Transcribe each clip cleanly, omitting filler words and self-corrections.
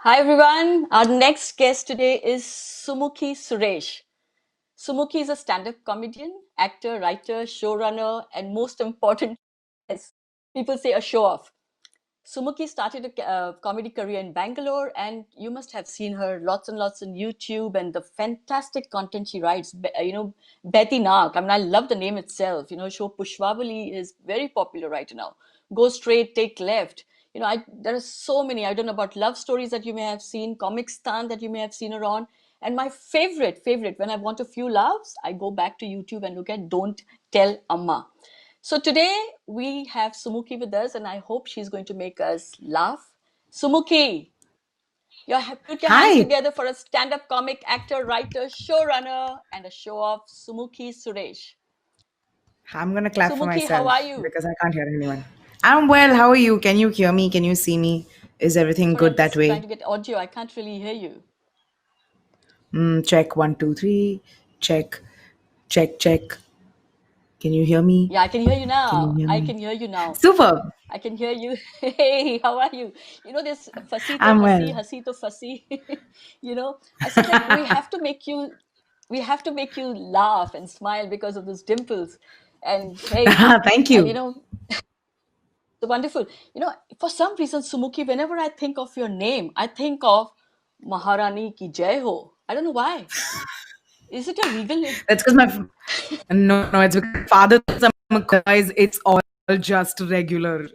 Hi everyone. Our next guest today is Sumukhi Suresh. Sumukhi is a stand-up comedian, actor, writer, showrunner, and most important, yes, people say a show-off. Sumukhi started a comedy career in Bangalore, and you must have seen her lots and lots on YouTube and the fantastic content she writes. Betty Nark. I love the name itself. Show Pushpavali is very popular right now. Go straight, take left. There are so many. I don't know about love stories that you may have seen, Comic Stan that you may have seen her on. And my favorite, when I want a few laughs, I go back to YouTube and look at Don't Tell Amma. So today we have Sumukhi with us, and I hope she's going to make us laugh. Sumukhi, put your hands Hi, together for a stand-up comic, actor, writer, showrunner, and a show-off, Sumukhi Suresh. I'm gonna clap for Sumukhi, how are myself you? because I can't hear anyone. I'm well. How are you? Can you hear me? Can you see me? Is everything Sorry, I'm good that just trying way? to get audio. I can't really hear you. Check one, two, three. Check, check, check. Can you hear me? Yeah, I can hear you Can you now. hear I me? can hear you now. Super. I can hear you. Hey, how are you? This fussy to I'm hussy, well. hussy to fussy. I said like we have to make you laugh and smile because of those dimples. And hey, Thank and you. so wonderful. For some reason, Sumuki, whenever I think of your name, I think of Maharani ki Jai Ho. I don't know why. Is it a regal name? That's because no, it's because my father thinks I'm a guys. It's all just regular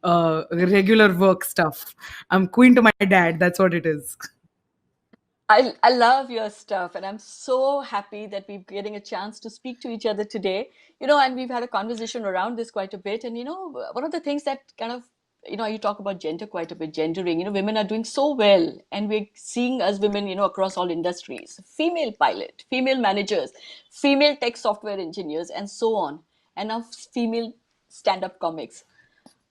work stuff. I'm queen to my dad. That's what it is. I love your stuff, and I'm so happy that we're getting a chance to speak to each other today. And we've had a conversation around this quite a bit. And one of the things that kind of you talk about gender quite a bit, gendering. Women are doing so well, and we're seeing as women, across all industries, female pilot, female managers, female tech software engineers, and so on, and now female stand-up comics.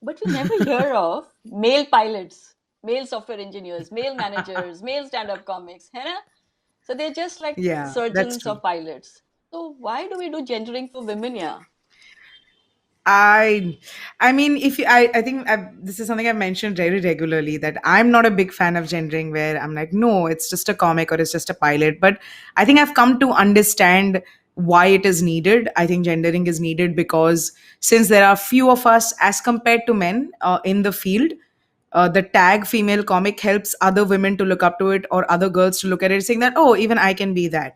But we never hear of male pilots, male software engineers, male managers, male stand-up comics, है ना? So they're just like Yeah, that's surgeons or true. pilots. So why do we do gendering for women? Yeah. I, I mean, if you, I think this is something I've mentioned very regularly that I'm not a big fan of gendering, where I'm like, no, it's just a comic or it's just a pilot. But I think I've come to understand why it is needed. I think gendering is needed because since there are few of us as compared to men in the field, the tag female comic helps other women to look up to it or other girls to look at it, saying that, oh, even I can be that.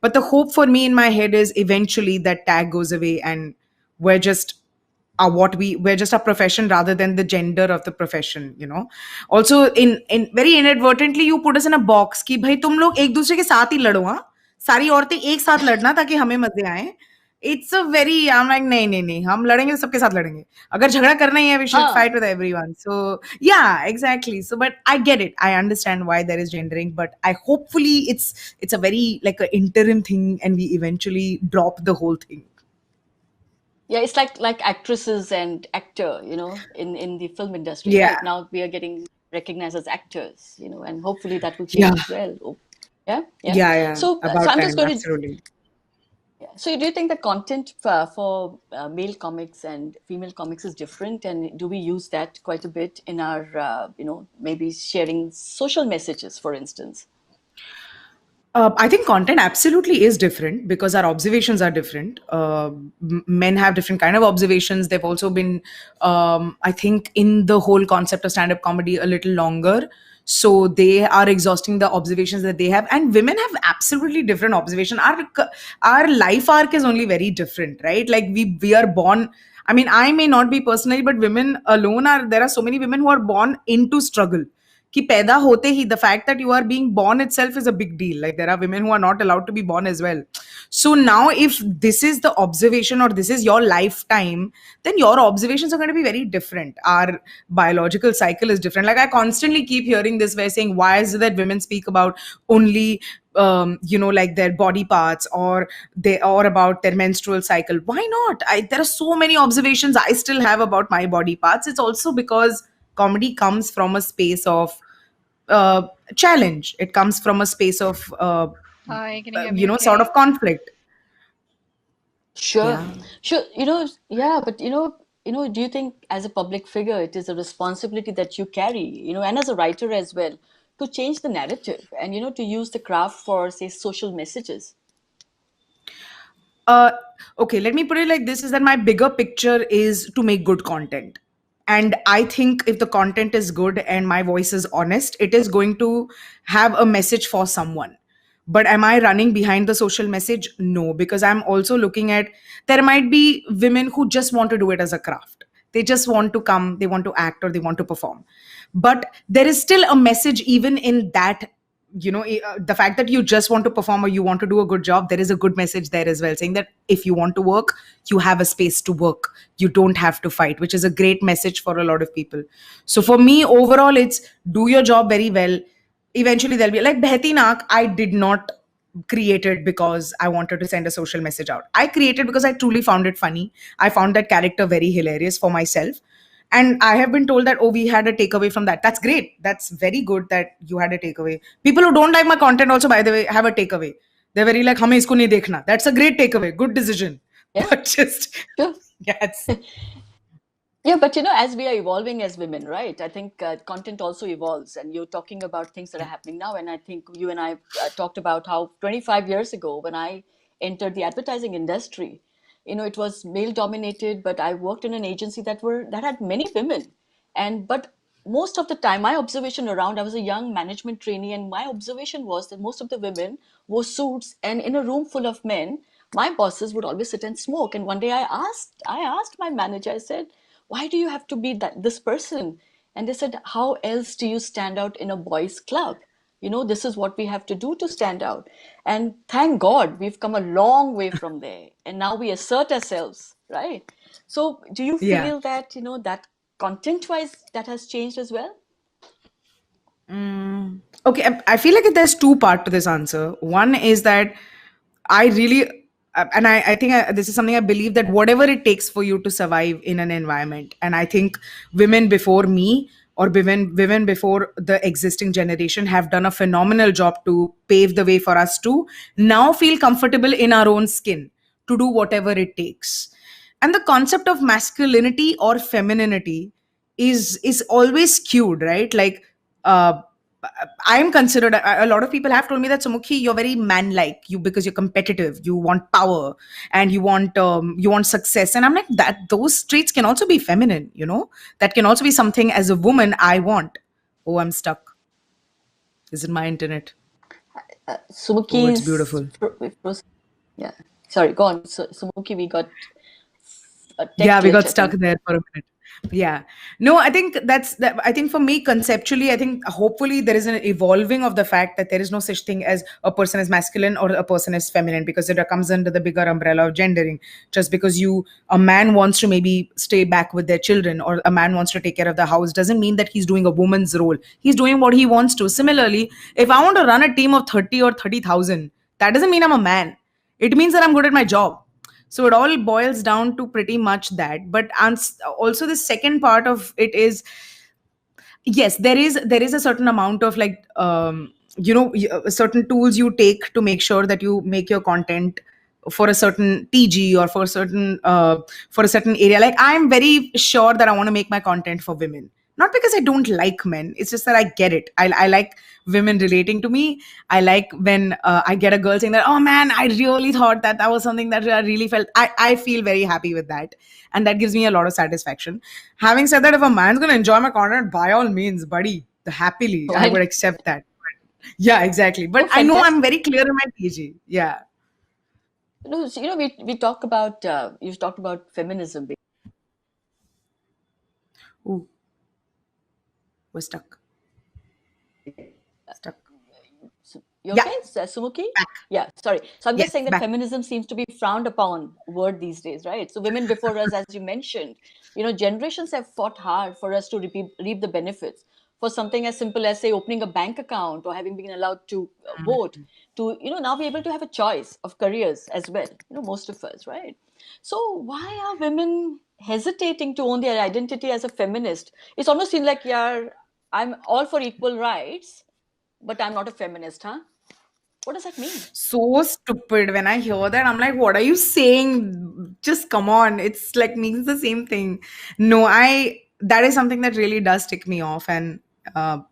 But the hope for me in my head is eventually that tag goes away and we're just we're just a profession rather than the gender of the profession. Also in very inadvertently you put us in a box कि भाई तुम लोग एक दूसरे के साथ ही लड़ो, हाँ सारी औरतें एक साथ लड़ना ताकि हमें मजे आए. It's a very, I'm like, नहीं नहीं नहीं, हम लड़ेंगे तो सबके साथ लड़ेंगे. अगर झगड़ा करना ही है, we should Huh. fight with everyone. So yeah, exactly. So but I get it, I understand why there is gendering, but I hopefully it's a very like an interim thing and we eventually drop the whole thing. Yeah, it's like actresses and actor, in the film industry, Yeah, right? Now we are getting recognized as actors, and hopefully that will change yeah, as well. Oh, yeah, yeah. yeah, So about I'm just time, going to. absolutely. Yeah. So, do you think the content for male comics and female comics is different, and do we use that quite a bit in our, maybe sharing social messages, for instance? I think content absolutely is different because our observations are different. Men have different kind of observations. They've also been, I think, in the whole concept of stand-up comedy a little longer. So they are exhausting the observations that they have, and women have absolutely different observation. Our life arc is only very different, right? Like we are born. I mean, I may not be personally, but women alone are. There are so many women who are born into struggle कि पैदा होते ही the fact that you are being born itself is a big deal. Like there are women who are not allowed to be born as well. So now if this is the observation or this is your lifetime, then your observations are going to be very different. Our biological cycle is different. Like I constantly keep hearing this where saying, why is it that women speak about only like their body parts or about their menstrual cycle? Why not? There are so many observations I still have about my body parts. It's also because comedy comes from a space of uh, challenge. It comes from a space of Hi, can you hear me sort okay? of conflict. Sure, Yeah. sure. Yeah, but do you think as a public figure, it is a responsibility that you carry, and as a writer as well, to change the narrative and, to use the craft for, say, social messages? uh okay, let me put it like this, is that my bigger picture is to make good content. And I think if the content is good and my voice is honest, it is going to have a message for someone. But am I running behind the social message? No, because I'm also looking at, there might be women who just want to do it as a craft. They just want to come, they want to act, or they want to perform. But there is still a message even in that. The fact that you just want to perform or you want to do a good job, there is a good message there as well, saying that if you want to work, you have a space to work, you don't have to fight, which is a great message for a lot of people. So for me, overall, it's do your job very well. Eventually there'll be like Behti Naak. I did not create it because I wanted to send a social message out. I created because I truly found it funny. I found that character very hilarious for myself. And I have been told that, oh, we had a takeaway from that. That's great. That's very good that you had a takeaway. People who don't like my content also, by the way, have a takeaway. They're very like, hame isko nahi dekhna. That's a great takeaway. Good decision. Yeah, But just, sure. yeah, it's, Yeah, but as we are evolving as women, right? I think content also evolves, and you're talking about things that are happening now. And I think you and I talked about how 25 years ago, when I entered the advertising industry, it was male dominated, but I worked in an agency that had many women, and but most of the time, my observation around, I was a young management trainee, and my observation was that most of the women wore suits, and in a room full of men, my bosses would always sit and smoke. And one day I asked my manager, I said, why do you have to be this person? And they said, how else do you stand out in a boys club? This is what we have to do to stand out. And thank God we've come a long way from there, and now we assert ourselves, right? So do you yeah. feel that that content wise that has changed as well? Okay, I feel like there's two part to this answer. One is that I really, and I think this is something I believe, that whatever it takes for you to survive in an environment. And I think women before me, or women before the existing generation, have done a phenomenal job to pave the way for us to now feel comfortable in our own skin to do whatever it takes. And the concept of masculinity or femininity is always skewed, right? Like, uh, I am considered. A lot of people have told me that, Sumukhi, you're very man-like. You, because you're competitive, you want power, and you want success. And I'm like, that those traits can also be feminine. That can also be something as a woman I want. Oh, I'm stuck. Is it my internet? Oh, it's Sumuki's beautiful. yeah. Sorry, go on. Sumuki, we got a tech Yeah, we glitch, got I stuck think. there for a minute. Yeah. No, I think that's that. I think for me, conceptually, I think hopefully there is an evolving of the fact that there is no such thing as a person is masculine or a person is feminine, because it comes under the bigger umbrella of gendering. Just because a man wants to maybe stay back with their children, or a man wants to take care of the house, doesn't mean that he's doing a woman's role. He's doing what he wants to. Similarly, if I want to run a team of 30 or 30,000, that doesn't mean I'm a man. It means that I'm good at my job. So it all boils down to pretty much that. But also the second part of it is, yes, there is a certain amount of, like, certain tools you take to make sure that you make your content for a certain TG, or for a certain area. Like, I'm very sure that I want to make my content for women, not because I don't like men. It's just that I get it. I like women relating to me. I like when I get a girl saying that, oh man, I really thought that was something that I really felt. I feel very happy with that, and that gives me a lot of satisfaction. Having said that, if a man's going to enjoy my content, by all means, buddy, happily, I Why? would accept that. Yeah, exactly. Oh, But I know I'm fantastic. very clear in my PG. Yeah. No, so, we talk about you talked about feminism. Ooh, we're stuck. Stuck. You Yeah, okay, Sumuki? back. Yeah, sorry. So I'm Yes, just saying that back. feminism seems to be frowned upon word these days, right? So women before us, as you mentioned, generations have fought hard for us to reap the benefits for something as simple as, say, opening a bank account, or having been allowed to vote, to now be able to have a choice of careers as well. Most of us, right? So why are women hesitating to own their identity as a feminist? It's almost seems like, yeah, I'm all for equal rights, but I'm not a feminist, huh? What does that mean? So stupid. When I hear that, I'm like, what are you saying? Just come on. It's like means the same thing. No, that is something that really does tick me off. And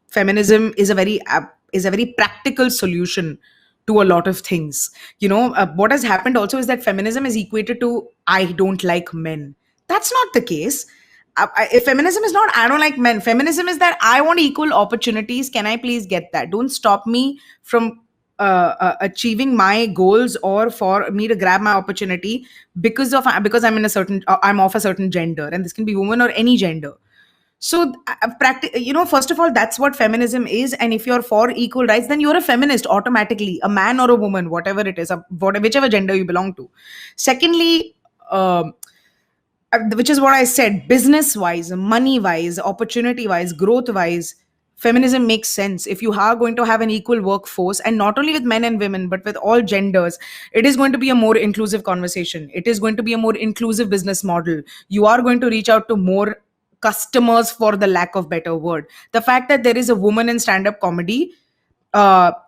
Feminism is a very practical solution to a lot of things. What has happened also is that feminism is equated to I don't like men. That's not the case. If feminism is not I don't like men, feminism is that I want equal opportunities. Can I please get that? Don't stop me from achieving my goals, or for me to grab my opportunity because I'm of a certain gender, and this can be woman or any gender. So first of all, that's what feminism is. And if you're for equal rights, then you're a feminist automatically, a man or a woman, whatever it is, whichever gender you belong to. Secondly, which is what I said, business wise, money wise, opportunity wise, growth wise, feminism makes sense. If you are going to have an equal workforce, and not only with men and women, but with all genders, it is going to be a more inclusive conversation. It is going to be a more inclusive business model. You are going to reach out to more customers, for the lack of better word. The fact that there is a woman in stand up comedy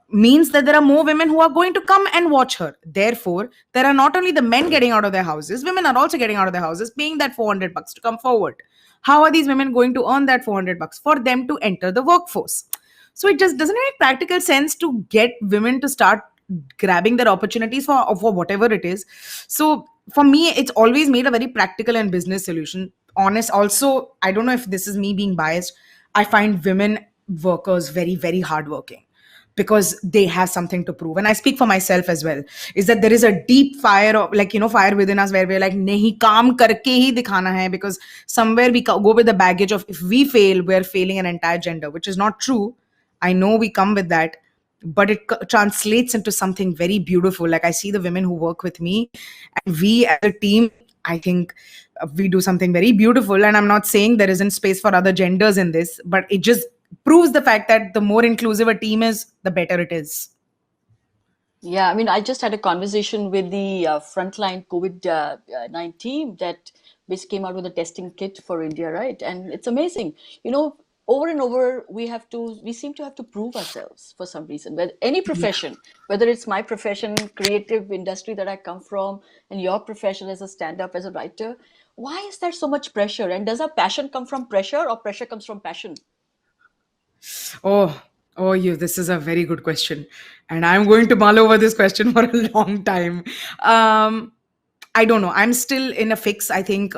means that there are more women who are going to come and watch her. Therefore, there are not only the men getting out of their houses, women are also getting out of their houses, paying that $400 to come forward. How are these women going to earn that $400 for them to enter the workforce? So it just doesn't make practical sense to get women to start grabbing their opportunities for whatever it is. So for me, it's always made a very practical and business solution. Honest. Also, I don't know if this is me being biased. I find women workers very, very hardworking because they have something to prove. And I speak for myself as well, is that there is a deep fire of, like, fire within us, where we're like, nahi, kaam karke hi dikhana hai, because somewhere we go with the baggage of, if we fail, we're failing an entire gender, which is not true. I know we come with that, but it translates into something very beautiful. Like, I see the women who work with me, and we as a team, I think we do something very beautiful. And I'm not saying there isn't space for other genders in this, but it just proves the fact that the more inclusive a team is, the better it is. Yeah, I mean, I just had a conversation with the frontline COVID-19 team that basically came out with a testing kit for India, right? And it's amazing. Over and over, we seem to have to prove ourselves for some reason. With any Yeah. profession, whether it's my profession, creative industry that I come from, and your profession as a stand-up, as a writer, why is there so much pressure? And does our passion come from pressure, or pressure comes from passion? Oh, you. This is a very good question, and I'm going to mull over this question for a long time. I don't know. I'm still in a fix. I think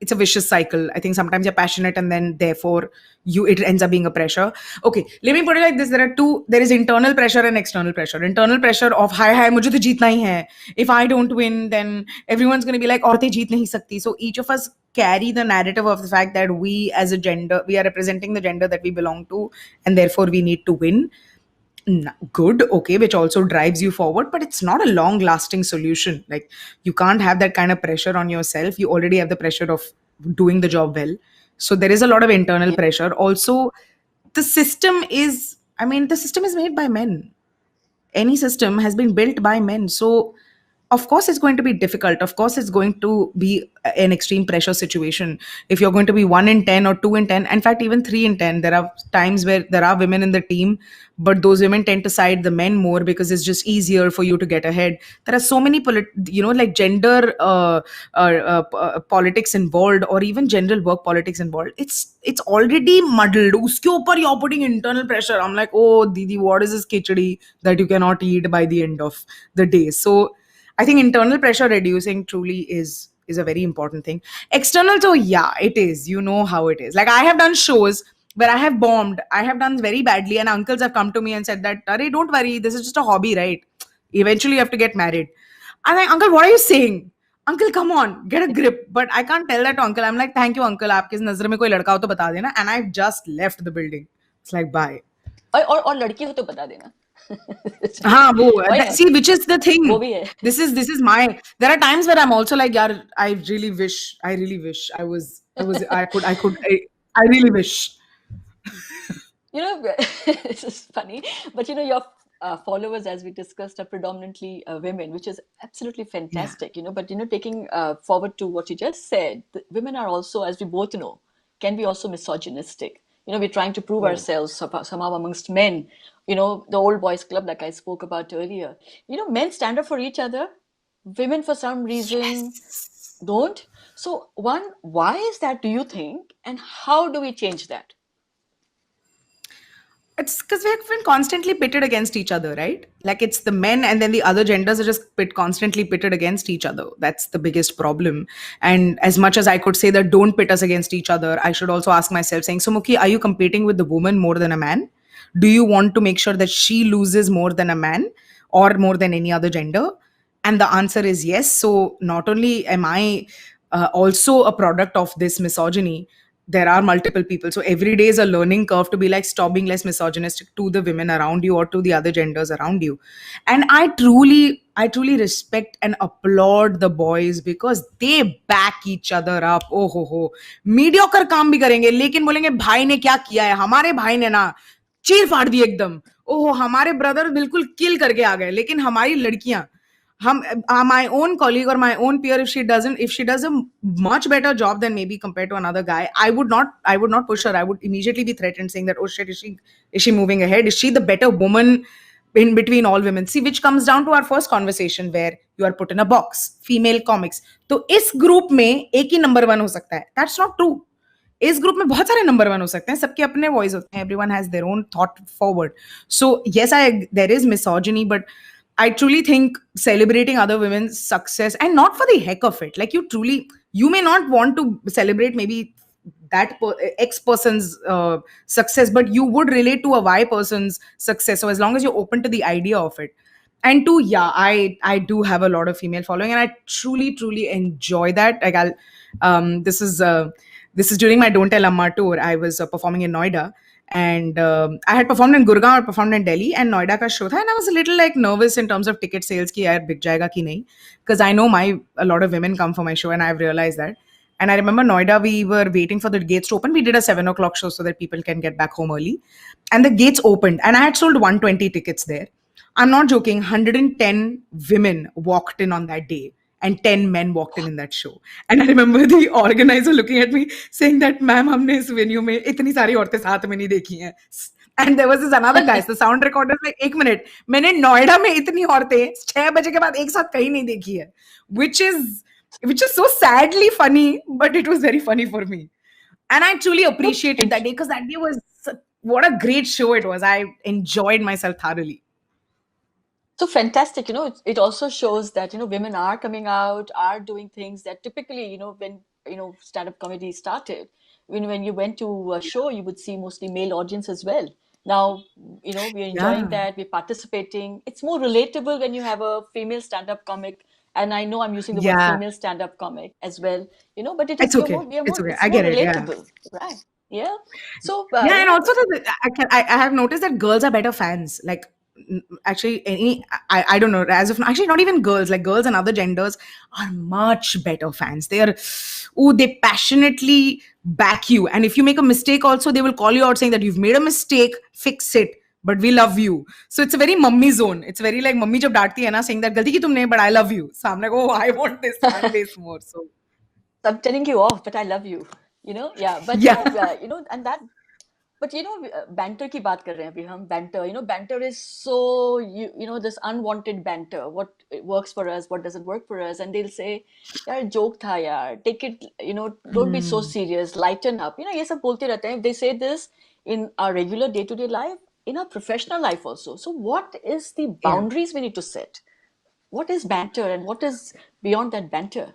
it's a vicious cycle. I think sometimes you're passionate, and then therefore it ends up being a pressure. Okay, let me put it like this: there is internal pressure and external pressure. Internal pressure of hi, मुझे तो जीतना ही है. If I don't win, then everyone's going to be like, औरतें जीत नहीं सकती. So each of us carry the narrative of the fact that we as a gender, we are representing the gender that we belong to, and therefore we need to win. Good, okay, which also drives you forward, but it's not a long lasting solution. Like, you can't have that kind of pressure on yourself. You already have the pressure of doing the job well. So there is a lot of internal Yeah. pressure. Also, the system is made by men. Any system has been built by men. So of course it's going to be difficult. Of course it's going to be an extreme pressure situation. If you're going to be 1 in 10 or 2 in 10, in fact even 3 in 10, there are times where there are women in the team, but those women tend to side the men more because it's just easier for you to get ahead. There are so many like gender politics involved, or even general work politics involved. It's already muddled. Uske upar you're putting internal pressure. I'm like, oh didi, what is this khichdi that you cannot eat by the end of the day? So I think internal pressure reducing truly is a very important thing. External, so yeah, it is. You know how it is. Like, I have done shows where I have bombed. I have done very badly, and uncles have come to me and said that, "Arey, don't worry, this is just a hobby, right? Eventually, you have to get married." I'm like, "Uncle, what are you saying? Uncle, come on, get a grip." But I can't tell that to uncle. I'm like, "Thank you, uncle. आपकी नजर में कोई लड़का हो तो बता देना." And I've just left the building. It's like, bye. और लड़की हो तो बता देना. हाँ वो Why not? see, which is the thing. वो भी है. This is my. There are times where I'm also like, yeah, I really wish I really wish. This is funny, but your followers, as we discussed, are predominantly women, which is absolutely Yeah. fantastic. But taking forward to what you just said, women are also, as we both know, can be also misogynistic. We're trying to prove Oh. ourselves somehow amongst men. The old boys club, like I spoke about earlier. Men stand up for each other. Women, for some reason, Yes. don't. So, one, why is that, do you think? And how do we change that? It's because we've been constantly pitted against each other, right? Like it's the men and then the other genders are just constantly pitted against each other. That's the biggest problem. And as much as I could say that don't pit us against each other, I should also ask myself saying, so Mukhi, are you competing with the woman more than a man? Do you want to make sure that she loses more than a man or more than any other gender? And the answer is yes. So not only am I also a product of this misogyny, there are multiple people. So every day is a learning curve to be like, stop being less misogynistic to the women around you or to the other genders around you. And I truly respect and applaud the boys because they back each other up. Oh ho, mediocre काम भी करेंगे लेकिन बोलेंगे भाई ने क्या किया है, हमारे भाई ने ना चीर फाड़ दी एकदम, ओहो हमारे ब्रदर बिल्कुल किल करके आ गए, लेकिन हमारी लड़कियां, हम my own colleague or my own peer, if she does a much better job than maybe compared to another guy, I would not push her. I would immediately be threatened saying that, oh shit, is she moving ahead, is she the better woman in between all women? See, which comes down to our first conversation where you are put in a box, female comics. तो इस group में एक ही number one हो सकता है. That's not true. इस group में बहुत सारे नंबर वन हो सकते हैं, सबके अपने वॉइस होते हैं, everyone has their own thought forward. So yes, I there is misogyny, but I truly think celebrating other women's success, and not for the heck of it. Like you may not want to celebrate maybe X person's success, but you would relate to a Y person's success. So as long as you're open to the idea of it. And two, yeah, I do have a lot of female following, and I truly enjoy that. Like this is during my Don't Tell Amma tour. I was performing in Noida, and I had performed in Gurgaon, I performed in Delhi, and Noida ka show tha, and I was a little like nervous in terms of ticket sales ki yaar bik jayega ki nahi, because I know a lot of women come for my show, and I've realized that. And I remember Noida, we were waiting for the gates to open. We did a 7 o'clock show so that people can get back home early, and the gates opened, and I had sold 120 tickets there. I'm not joking. 110 women walked in on that day, and 10 men walked in that show. And I remember the organizer looking at me saying that, ma'am, हमने इस venue में इतनी सारी औरतें साथ में नहीं देखी हैं. And there was this another guy, the sound recorder, like, एक मिनट, मैंने नोएडा में इतनी औरतें 6 बजे के बाद एक साथ कहीं नहीं देखी है, which is so sadly funny, but it was very funny for me. And I truly appreciated that day, because that day was what a great show it was. I enjoyed myself thoroughly. So fantastic, it also shows that, women are coming out, are doing things that typically, when, stand-up comedy started, when you went to a show, you would see mostly male audience as well. Now, we're enjoying that, we're participating. It's more relatable when you have a female stand-up comic. And I know I'm using the word female stand-up comic as well, but it is It's okay. It's okay. I get it. Relatable, right? Yeah. So yeah, and also I have noticed that girls are better fans. Like, actually, I don't know, as of now, actually not even girls, like girls and other genders are much better fans. They passionately back you, and if you make a mistake also, they will call you out saying that you've made a mistake, fix it, but we love you. So it's a very mummy zone. It's very like mummy jab डांटती है ना, saying that गलती की तुमने, but I love you. So I'm like, oh, I want this fan base more. So I'm telling you off, but I love you. Yeah, but and that. But banter की बात कर रहे हैं अभी हम, banter. Banter is so this unwanted banter. What works for us, what doesn't work for us, and they'll say, "यार joke था यार, take it, don't be so serious, lighten up." ये सब बोलते रहते हैं. They say this in our regular day-to-day life, in our professional life also. So what is the boundaries we need to set? What is banter and what is beyond that banter?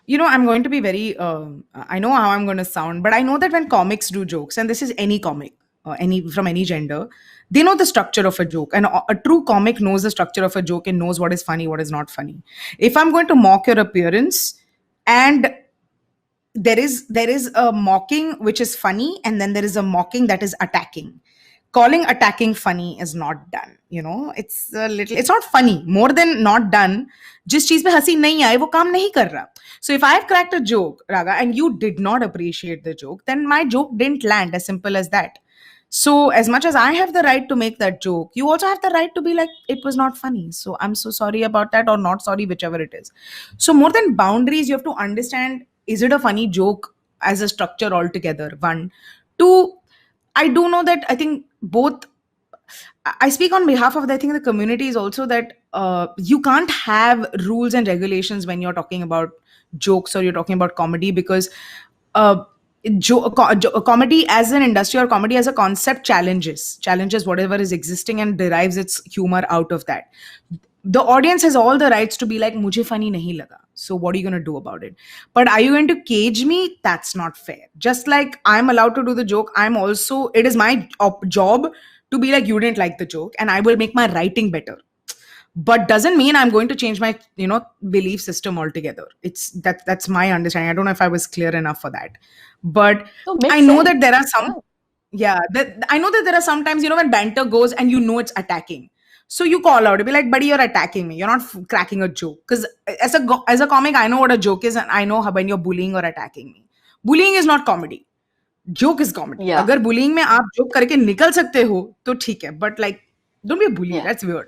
I'm going to be very, I know how I'm going to sound, but I know that when comics do jokes, and this is any comic, from any gender, they know the structure of a joke. And a true comic knows the structure of a joke and knows what is funny, what is not funny. If I'm going to mock your appearance, and there is a mocking which is funny, and then there is a mocking that is attacking. Calling attacking funny is not done. It's not funny. More than not done, जिस चीज पे हंसी नहीं आए वो काम नहीं कर रहा. So if I've cracked a joke, Raga, and you did not appreciate the joke, then my joke didn't land, as simple as that. So as much as I have the right to make that joke, you also have the right to be like, it was not funny. So I'm so sorry about that, or not sorry, whichever it is. So more than boundaries, you have to understand, is it a funny joke as a structure altogether? One. Two, I do know that I think both, I speak on behalf of, I think, the community is also that you can't have rules and regulations when you're talking about jokes or you're talking about comedy, because comedy as an industry or comedy as a concept challenges whatever is existing and derives its humor out of that. The audience has all the rights to be like, mujhe funny nahi laga, so what are you going to do about it? But are you going to cage me? That's not fair. Just like I'm allowed to do the joke, I'm also, it is my job to be like, you didn't like the joke and I will make my writing better, but doesn't mean I'm going to change my belief system altogether. That's my understanding. I don't know if I was clear enough for that, but No, I makes know that sense. there are Yeah. some, yeah, that I know that there are sometimes, when banter goes and it's attacking, so you call out, be like, buddy, you're attacking me, you're not cracking a joke. Because as a comic, I know what a joke is, and I know how when you're bullying or attacking me. Bullying is not comedy. Joke is comedy. Yeah. अगर bullying में आप joke करके निकल सकते हो तो ठीक है, but like, don't be a bully. Yeah. That's weird.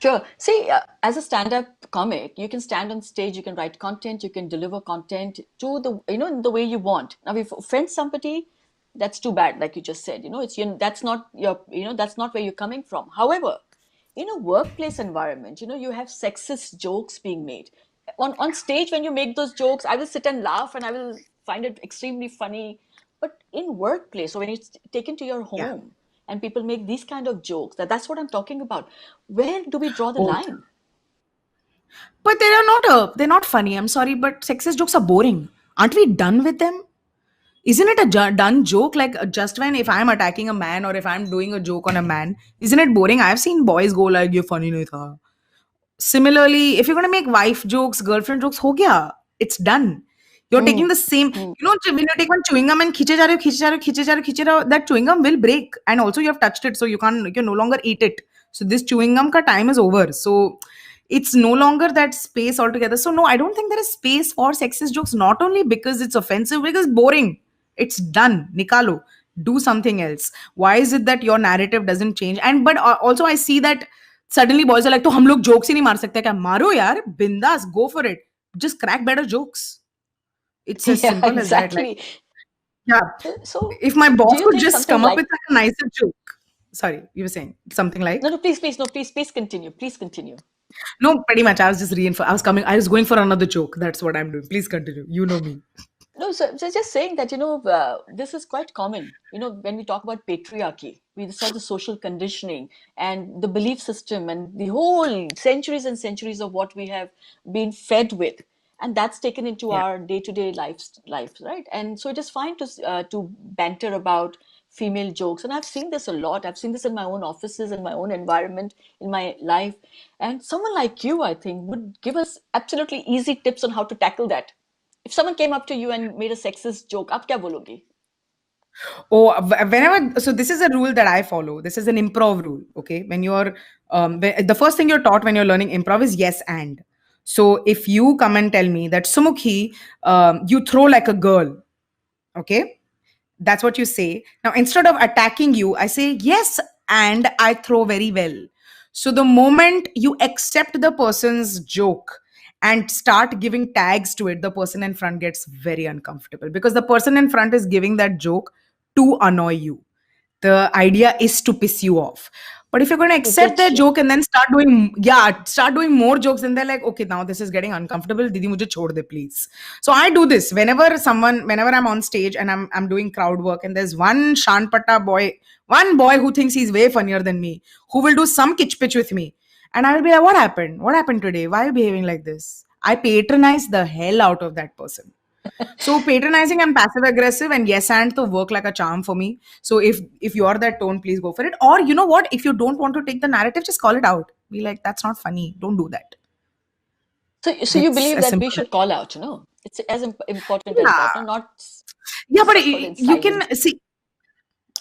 Sure. See, as a stand-up comic, you can stand on stage, you can write content, you can deliver content to the, in the way you want. Now, if you offend somebody, that's too bad, like you just said. That's not your, that's not where you're coming from. However, in a workplace environment, you have sexist jokes being made. On stage, when you make those jokes, I will sit and laugh and I will find it extremely funny. But in workplace, or when it's taken to your Yeah. home, and people make these kind of jokes, that's what I'm talking about. Where do we draw the Oh, line? but they're not funny. I'm sorry, but sexist jokes are boring. Aren't we done with them? Isn't it a done joke? Like, just when if I'm attacking a man or if I'm doing a joke on a man, isn't it boring? I've seen boys go like, "ये funny नहीं था." Similarly, if you're gonna make wife jokes, girlfriend jokes, ho gaya. It's done. You're taking Mm, the same. mm. When you take one chewing gum and खींचे जा रहे हो, खींचे जा रहे हो, खींचे जा रहे हो, खींचे जा रहे हो, that chewing gum will break. And also you have touched it, so you can no longer eat it. So this chewing gum ka time is over. So it's no longer that space altogether. So no, I don't think there is space for sexist jokes. Not only because it's offensive, because boring. It's done. Nikalo. Do something else. Why is it that your narrative doesn't change? And but also I see that suddenly boys are like, तो हम लोग jokes ही नहीं मार सकते क्या? मारो यार, bindas, go for it. Just crack better jokes. It's as Yeah, simple as that. Like, exactly. yeah, So, if my do boss you could think just something come up like with like a nicer joke. Sorry, you were saying something no, like? no, please, please, no, please continue. Please continue. No, pretty much. I was just I was going for another joke. That's what I'm doing. Please continue. You know me. No, so just saying that, this is quite common. When we talk about patriarchy, we saw the social conditioning and the belief system and the whole centuries and centuries of what we have been fed with. And that's taken into Yeah. our day-to-day life, right? And so it is fine to banter about female jokes. And I've seen this a lot. I've seen this in my own offices, in my own environment, in my life. And someone like you, I think, would give us absolutely easy tips on how to tackle that. If someone came up to you and made a sexist joke, आप क्या बोलोगी? Oh, whenever, so this is a rule that I follow. This is an improv rule. Okay. When you're, the first thing you're taught when you're learning improv is yes and. So if you come and tell me that Sumukhi, you throw like a girl, okay? That's what you say. Now, instead of attacking you, I say, yes, and I throw very well. So, the moment you accept the person's joke and start giving tags to it, the person in front gets very uncomfortable because the person in front is giving that joke to annoy you. The idea is to piss you off. But if you're going to To accept get their you. joke and then start doing more jokes, and they're like, okay, now this is getting uncomfortable. Didi, mujhe chhod de, please. So I do this whenever I'm on stage and I'm doing crowd work, and there's one Shanpatta boy, one boy who thinks he's way funnier than me, who will do some kitch pitch with me. And I will be like, what happened? What happened today? Why are you behaving like this? I patronize the hell out of that person. So patronizing and passive aggressive and yes and to work like a charm for me. So if you're that tone, please go for it. Or you know what? If you don't want to take the narrative, just call it out. Be like, that's not funny. Don't do that. So you That's believe as that we simple as, should call out, It's as important as yeah. that, no? Not Yeah, but suffer in you can silence, see.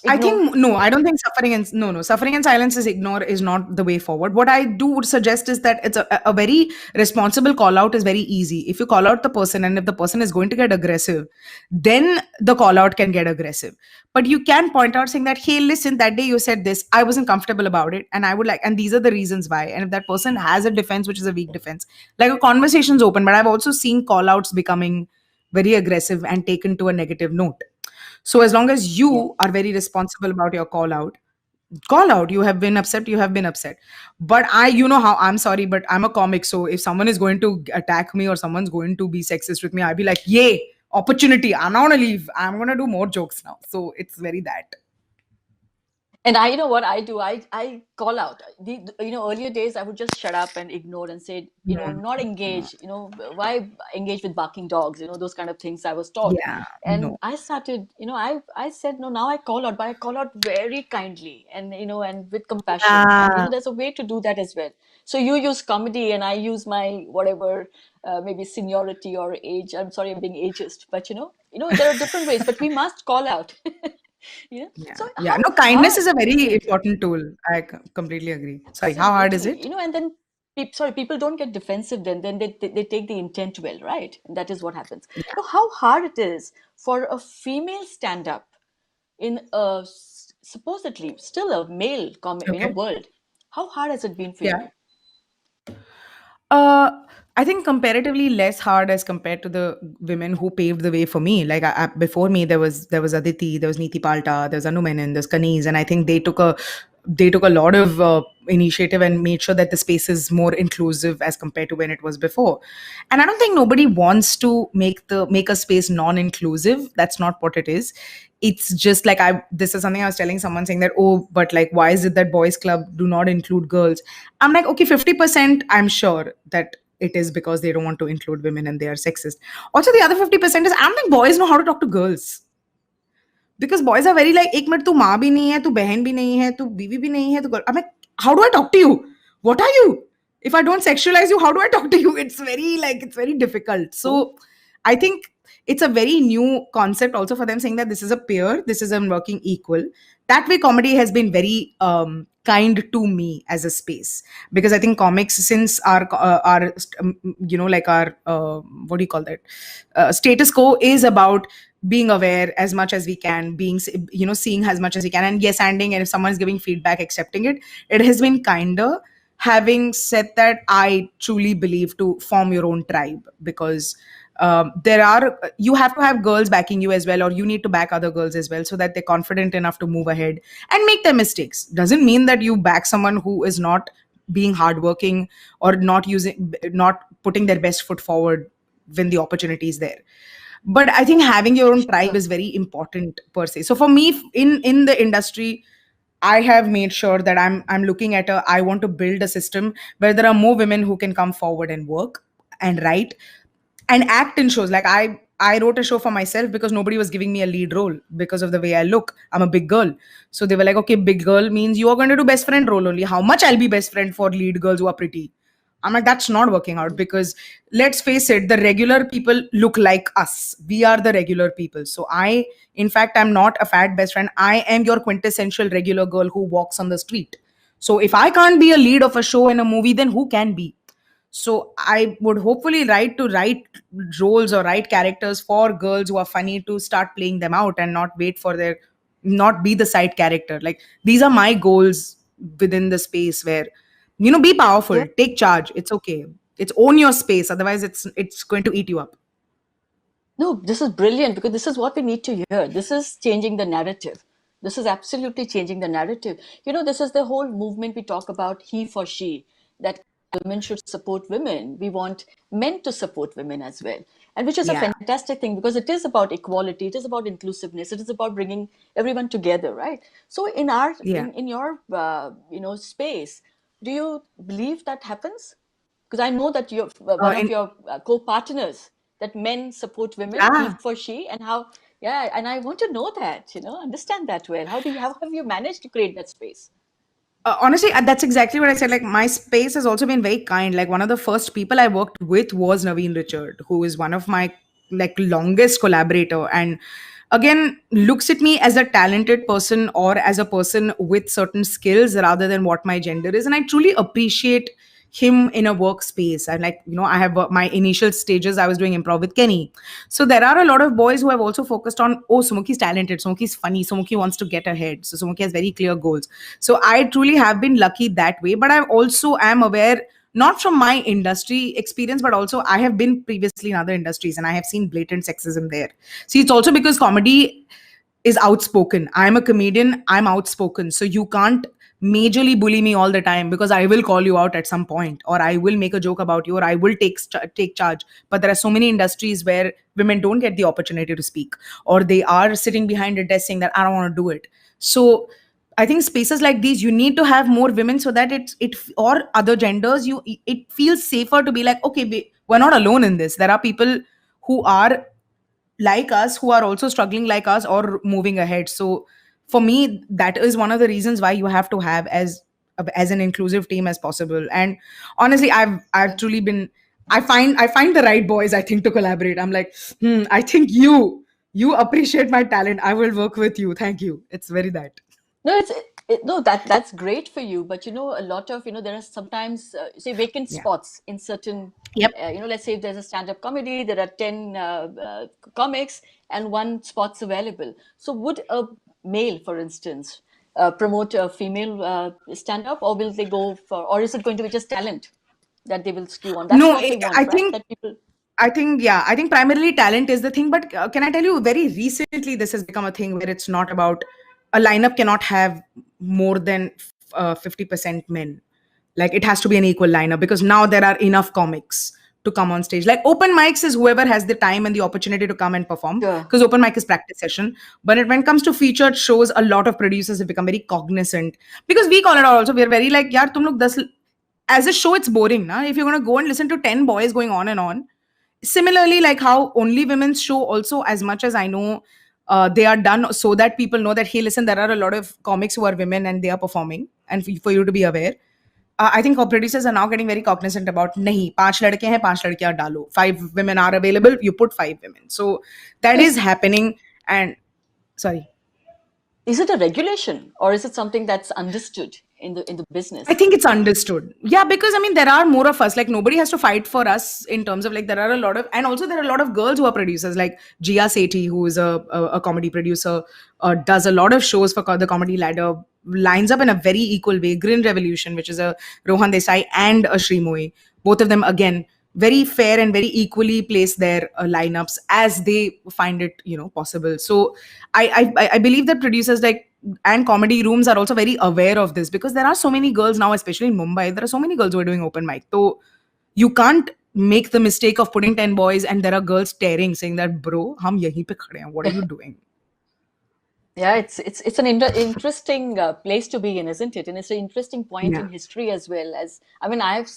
I ignore. think no, I don't think suffering and silence is not the way forward. What I do would suggest is that it's a very responsible call out is very easy. If you call out the person and if the person is going to get aggressive, then the call out can get aggressive. But you can point out saying that, hey, listen, that day you said this, I wasn't comfortable about it, and I would like, and these are the reasons why. And if that person has a defense which is a weak defense, like a conversation's open, but I've also seen call outs becoming very aggressive and taken to a negative note. So as long as Yeah. you are very responsible about your call out. You have been upset. You have been upset. But you know how I'm sorry, but I'm a comic. So if someone is going to attack me or someone's going to be sexist with me, I'll be like, yay, opportunity. I'm not gonna leave. I'm gonna do more jokes now. So it's very that. And I, you know what I do? I call out. Earlier days I would just shut up and ignore and say, Mm. not engage. Why engage with barking dogs? Those kind of things I was taught. Yeah. And No. I started, I said, no, now I call out, but I call out very kindly and, and with compassion. And, Yeah. there's a way to do that as well. So you use comedy and I use my whatever, maybe seniority or age. I'm sorry, I'm being ageist, but there are different ways, but we must call out. Yeah. So Yeah. how No, kindness hard is a is very it? important tool. I completely agree. Sorry. How hard is Absolutely. it? And then people don't get defensive then they take the intent well, right? And that is what happens. How hard it is for a female stand up in a supposedly still a male Okay. world. How hard has it been for Yeah. you? Uh, I think comparatively less hard as compared to the women who paved the way for me. Like before me, there was Aditi, there was Niti Palta, there was Anu Menon, there's Kaniz, and I think they took a lot of initiative and made sure that the space is more inclusive as compared to when it was before. And I don't think nobody wants to make a space non-inclusive. That's not what it is. It's just like I this is something I was telling someone, saying that, oh, but like, why is it that boys club do not include girls? I'm like, okay, 50% I'm sure that it is because they don't want to include women and they are sexist. Also, the other 50% is, I don't think boys know how to talk to girls. Because boys are very like, एक minute तू माँ भी नहीं है, तू बहन भी नहीं है, तू बीवी भी नहीं है, तू I'm like, how do I talk to you? What are you? If I don't sexualize you, how do I talk to you? It's very difficult. So I think it's a very new concept also for them, saying that this is a peer, this is a working equal. That way, comedy has been very kind to me as a space, because I think comics, since like our what do you call that, status quo is about being aware as much as we can, being seeing as much as we can, and yes, anding, and if someone is giving feedback, accepting it. It has been kinder. Having said that, I truly believe to form your own tribe, because you have to have girls backing you as well, or you need to back other girls as well, so that they're confident enough to move ahead and make their mistakes. Doesn't mean that you back someone who is not being hardworking, or not putting their best foot forward when the opportunity is there. But I think having your own tribe Sure. is very important per se. So for me, in the industry, I have made sure that I'm looking at I want to build a system where there are more women who can come forward and work and write and act in shows. Like I wrote a show for myself because nobody was giving me a lead role because of the way I look. I'm a big girl. So they were like, okay, big girl means you are going to do best friend role only. How much I'll be best friend for lead girls who are pretty? I'm like, that's not working out, because let's face it, the regular people look like us. We are the regular people. So in fact, I'm not a fat best friend. I am your quintessential regular girl who walks on the street. So if I can't be a lead of a show in a movie, then who can be? So I would hopefully write roles or write characters for girls who are funny, to start playing them out and not be the side character. Like, these are my goals within the space where, be powerful, take charge. It's okay. It's own your space. Otherwise, it's going to eat you up. No, this is brilliant because this is what we need to hear. This is changing the narrative. This is absolutely changing the narrative. This is the whole movement we talk about, he for she, that women should support women. We want men to support women as well. And which is a Yeah. fantastic thing because it is about equality, it is about inclusiveness, it is about bringing everyone together, right? So Yeah. in your space, do you believe that happens? Because I know that you're one of In your co-partners, that men support women, he Yeah. for she, and how, yeah, and I want to know that, understand that well. How have you managed to create that space? Honestly, that's exactly what I said. Like, my space has also been very kind. Like, one of the first people I worked with was Naveen Richard, who is one of my like longest collaborator, and again looks at me as a talented person or as a person with certain skills rather than what my gender is. And I truly appreciate him in a workspace. And like, I have my initial stages, I was doing improv with Kenny. So there are a lot of boys who have also focused on, oh, Sumukhi's talented, Sumukhi's funny, Sumukhi wants to get ahead, so Sumukhi has very clear goals. So I truly have been lucky that way. But I also am aware, not from my industry experience, but also I have been previously in other industries and I have seen blatant sexism there. See, it's also because comedy is outspoken. I'm a comedian, I'm outspoken. So you can't majorly bully me all the time because I will call you out at some point, or I will make a joke about you, or I will take charge. But there are so many industries where women don't get the opportunity to speak, or they are sitting behind a desk saying that I don't want to do it. So I think spaces like these, you need to have more women so that it or other genders, it feels safer to be like, okay, we're not alone in this. There are people who are like us, who are also struggling like us or moving ahead. So for me, that is one of the reasons why you have to have as an inclusive team as possible. And honestly, I've truly been, I find the right boys, I think, to collaborate. I'm like, I think you appreciate my talent, I will work with you, thank you. It's very that. No, no, that's great for you. But a lot of there are sometimes say vacant Yeah. spots in certain. Yep. Let's say if there's a stand-up comedy, there are 10 comics and one spot's available. So would a male, for instance, promote a female stand-up, or will they go for, or is it going to be just talent that they will skew on? That's No, what they want, I right? think That people. yeah, I think primarily talent is the thing. But can I tell you, very recently, this has become a thing where it's not about, a lineup cannot have more than 50% men. Like, it has to be an equal lineup, because now there are enough comics to come on stage. Like, open mics is whoever has the time and the opportunity to come and perform, Sure. because open mic is practice session. But when it comes to featured shows, a lot of producers have become very cognizant, because we call it out also. We're very like, yaar, tum log 10, as a show, it's boring, na? If you're going to go and listen to 10 boys going on and on. Similarly, like how only women's show also, as much as I know, they are done so that people know that, hey, listen, there are a lot of comics who are women and they are performing, and for you to be aware. I think our producers are now getting very cognizant about, nahi, 5 ladke hain, 5 ladkiyan dalo. 5 women are available, you put 5 women. So that is Is happening. And sorry. is it a regulation, or is it something that's understood in the I business? think it's understood. Yeah, because I mean, there are more of us. Like, nobody has to fight for us in terms of, like, there are a lot of, and also there are a lot of girls who are producers, like Jia Sethi, who is a comedy producer, does a lot of shows for the Comedy Ladder, lines up in a very equal way. Grin Revolution, which is a Rohan Desai and a Shrimoy, both of them, again, very fair and very equally place their lineups as they find it, possible. So I believe that producers, like, and comedy rooms are also very aware of this, because there are so many girls now, especially in Mumbai. There are so many girls who are doing open mic. So you can't make the mistake of putting 10 boys and there are girls staring, saying that, bro, hum yahi pe khade hain, what are you doing? Yeah, it's an interesting place to be in, isn't it? And it's an interesting point in Yeah. history as well. As I mean, I've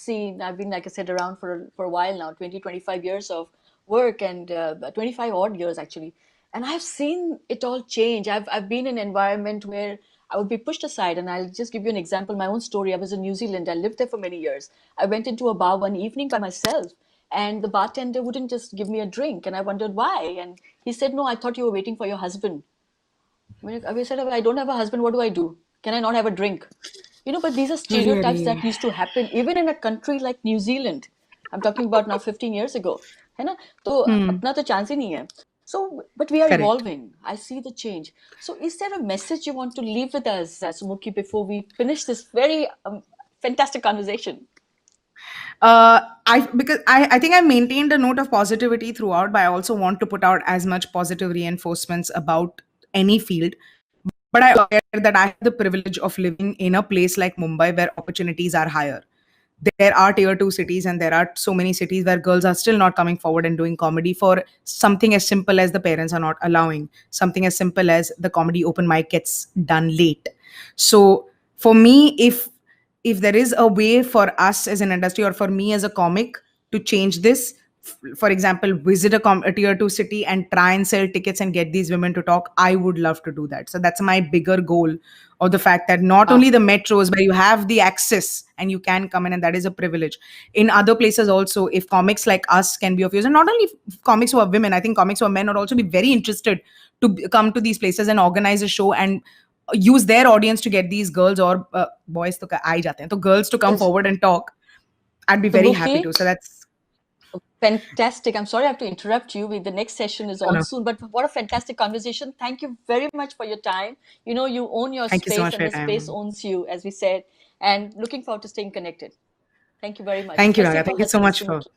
been, like I said, around for a while now, 20, 25 years of work, and 25 odd years actually. And I've seen it all change. I've been in an environment where I would be pushed aside. And I'll just give you an example, my own story. I was in New Zealand. I lived there for many years. I went into a bar one evening by myself, and the bartender wouldn't just give me a drink, and I wondered why. And he said, "No, I thought you were waiting for your husband." We said, I don't have a husband. What do I do? Can I not have a drink? But these are stereotypes that Really? used to happen even in a country like New Zealand. I'm talking about now 15 years ago. है ना? तो Hmm. अपना तो chance ही नहीं है. So, but we are Correct. evolving. I see the change. So, is there a message you want to leave with us, Sumukhi, before we finish this very fantastic conversation? I think I maintained a note of positivity throughout, but I also want to put out as much positive reinforcements about any field. But I aware that I have the privilege of living in a place like Mumbai, where opportunities are higher. There are tier 2 cities, and there are so many cities where girls are still not coming forward and doing comedy, for something as simple as the parents are not allowing, something as simple as the comedy open mic gets done late. So for me, if there is a way for us as an industry, or for me as a comic, to change this, for example, visit a tier 2 city and try and sell tickets and get these women to talk, I would love to do that. So that's my bigger goal, or the fact that not Wow. only the metros where you have the access and you can come in, and that is a privilege, in other places also, if comics like us can be of use, and not only comics who are women, I think comics who are men would also be very interested to come to these places and organize a show and use their audience to get these girls, or boys to aa hi jate hain, so girls to come Yes. forward and talk. I'd be very happy Sumukhi, to. So that's fantastic. I'm sorry I have to interrupt you. The next session is on no. soon, but what a fantastic conversation. Thank you very much for your time. You own your Thank you so space much for and your the space time. owns you, as we said, and looking forward to staying connected. Thank you very much. Thank you, Merci Raga. for Thank you so hosting, much for Sumukhi.